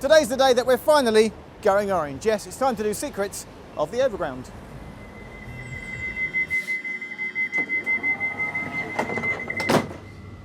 Today's the day that we're finally going orange. Yes, it's time to do Secrets of the Overground.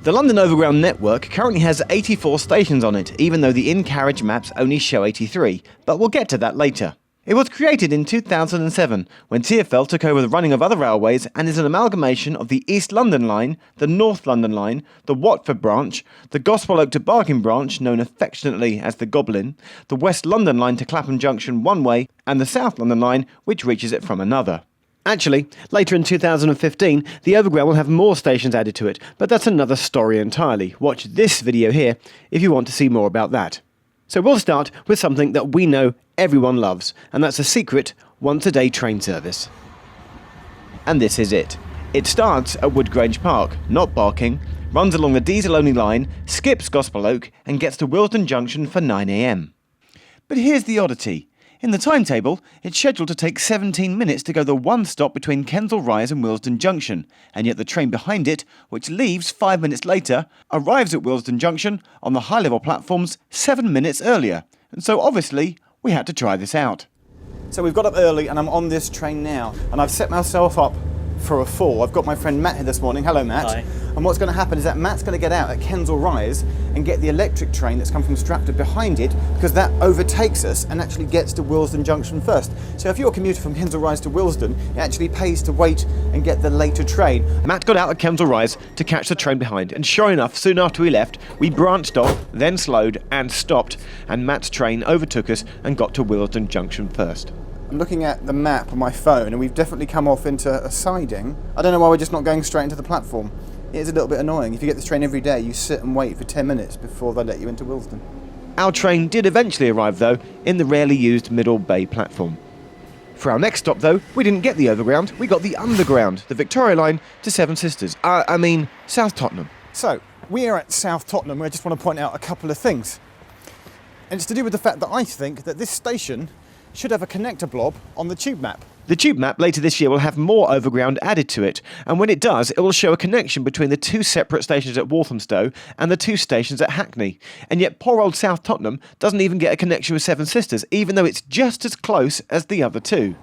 The London Overground network currently has 84 stations on it, even though the in-carriage maps only show 83, but we'll get to that later. It was created in 2007, when TfL took over the running of other railways and is an amalgamation of the East London Line, the North London Line, the Watford branch, the Gospel Oak to Barking branch, known affectionately as the Goblin, the West London Line to Clapham Junction one way, and the South London Line, which reaches it from another. Actually, later in 2015, the Overground will have more stations added to it, but that's another story entirely. Watch this video here if you want to see more about that. So we'll start with something that we know everyone loves, and that's a secret once-a-day train service. And this is it. It starts at Woodgrange Park, not Barking, runs along the diesel-only line, skips Gospel Oak, and gets to Willesden Junction for 9 AM. But here's the oddity. In the timetable, it's scheduled to take 17 minutes to go the one stop between Kensal Rise and Willesden Junction, and yet the train behind it, which leaves 5 minutes later, arrives at Willesden Junction on the high-level platforms 7 minutes earlier. And so obviously, we had to try this out. So we've got up early and I'm on this train now, and I've set myself up for a fall. I've got my friend Matt here this morning. Hello, Matt. Hi. And what's going to happen is that Matt's going to get out at Kensal Rise and get the electric train that's come from Stratford behind it, because that overtakes us and actually gets to Willesden Junction first. So if you're a commuter from Kensal Rise to Willesden, it actually pays to wait and get the later train. Matt got out at Kensal Rise to catch the train behind, and sure enough, soon after we left, we branched off, then slowed and stopped, and Matt's train overtook us and got to Willesden Junction first. I'm looking at the map on my phone, and we've definitely come off into a siding. I don't know why we're just not going straight into the platform. It is a little bit annoying. If you get this train every day, you sit and wait for 10 minutes before they let you into Willesden. Our train did eventually arrive, though, in the rarely used Middle Bay platform. For our next stop, though, we didn't get the Overground, we got the Underground, the Victoria line to Seven Sisters. South Tottenham. So, we are at South Tottenham, where I just want to point out a couple of things. And it's to do with the fact that I think that this station should have a connector blob on the tube map. The tube map later this year will have more Overground added to it, and when it does, it will show a connection between the two separate stations at Walthamstow and the two stations at Hackney. And yet poor old South Tottenham doesn't even get a connection with Seven Sisters, even though it's just as close as the other two.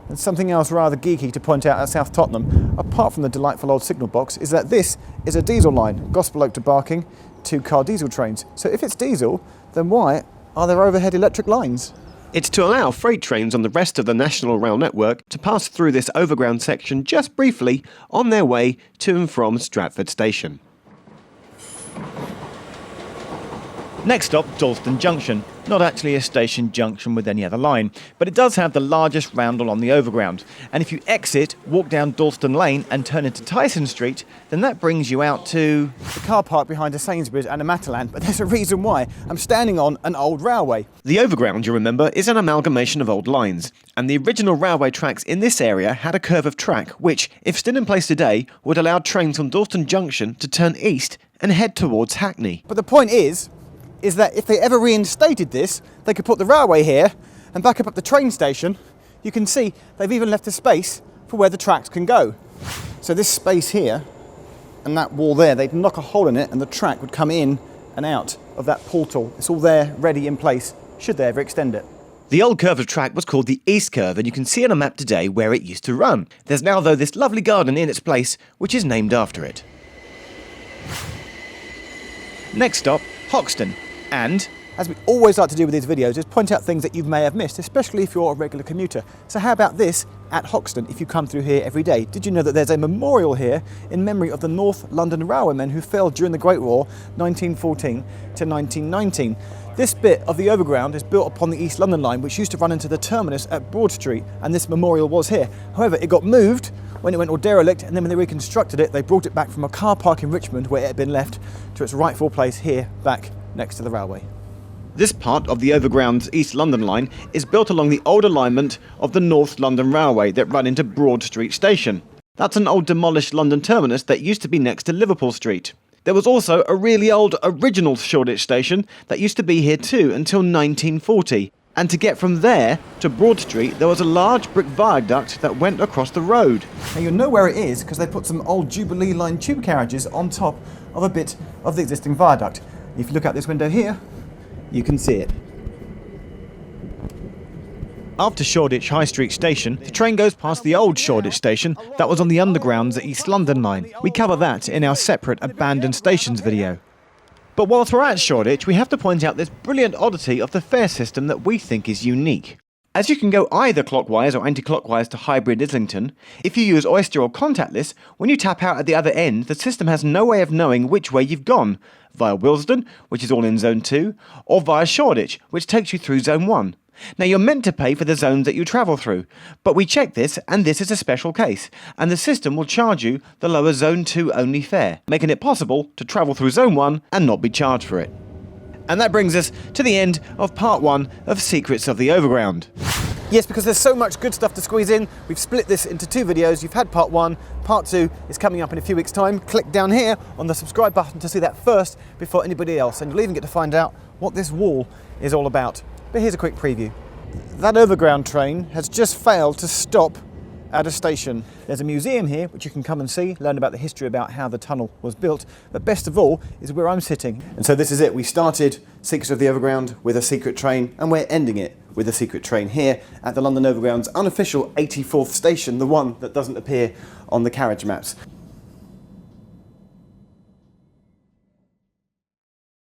And something else rather geeky to point out at South Tottenham, apart from the delightful old signal box, is that this is a diesel line, Gospel Oak to Barking, 2-car diesel trains. So if it's diesel, then why are there overhead electric lines? It's to allow freight trains on the rest of the National Rail network to pass through this Overground section just briefly on their way to and from Stratford Station. Next stop, Dalston Junction. Not actually a station junction with any other line, but it does have the largest roundel on the Overground. And if you exit, walk down Dalston Lane and turn into Tyson Street, then that brings you out to the car park behind a Sainsbury's and a Matalan, but there's a reason why. I'm standing on an old railway. The Overground, you remember, is an amalgamation of old lines, and the original railway tracks in this area had a curve of track, which, if still in place today, would allow trains from Dalston Junction to turn east and head towards Hackney. But the point is that if they ever reinstated this, they could put the railway here and back up the train station. You can see they've even left a space for where the tracks can go. So this space here and that wall there, they'd knock a hole in it and the track would come in and out of that portal. It's all there, ready in place, should they ever extend it. The old curve of track was called the East Curve, and you can see on a map today where it used to run. There's now, though, this lovely garden in its place, which is named after it. Next stop, Hoxton. And, as we always like to do with these videos, is point out things that you may have missed, especially if you're a regular commuter. So how about this at Hoxton, if you come through here every day? Did you know that there's a memorial here in memory of the North London Railwaymen who fell during the Great War, 1914 to 1919? This bit of the Overground is built upon the East London line, which used to run into the terminus at Broad Street, and this memorial was here. However, it got moved when it went all derelict, and then when they reconstructed it, they brought it back from a car park in Richmond, where it had been left, to its rightful place here, back next to the railway. This part of the Overground's East London line is built along the old alignment of the North London Railway that ran into Broad Street Station. That's an old demolished London terminus that used to be next to Liverpool Street. There was also a really old original Shoreditch station that used to be here too until 1940. And to get from there to Broad Street, there was a large brick viaduct that went across the road. Now you'll know where it is because they put some old Jubilee line tube carriages on top of a bit of the existing viaduct. If you look out this window here, you can see it. After Shoreditch High Street Station, the train goes past the old Shoreditch Station that was on the Underground's East London line. We cover that in our separate Abandoned Stations video. But whilst we're at Shoreditch, we have to point out this brilliant oddity of the fare system that we think is unique. As you can go either clockwise or anti-clockwise to Hybrid Islington, if you use Oyster or contactless, when you tap out at the other end, the system has no way of knowing which way you've gone, via Willesden, which is all in Zone 2, or via Shoreditch, which takes you through Zone 1. Now you're meant to pay for the zones that you travel through, but we checked this and this is a special case, and the system will charge you the lower Zone 2 only fare, making it possible to travel through Zone 1 and not be charged for it. And that brings us to the end of part 1 of Secrets of the Overground. Yes, because there's so much good stuff to squeeze in, we've split this into 2 videos. You've had part 1, part 2 is coming up in a few weeks' time. Click down here on the subscribe button to see that first before anybody else, and you'll even get to find out what this wall is all about. But here's a quick preview. That Overground train has just failed to stop at a station. There's a museum here which you can come and see, learn about the history about how the tunnel was built, but best of all is where I'm sitting. And so this is it. We started Secrets of the Overground with a secret train, and we're ending it with a secret train here at the London Overground's unofficial 84th station, the one that doesn't appear on the carriage maps.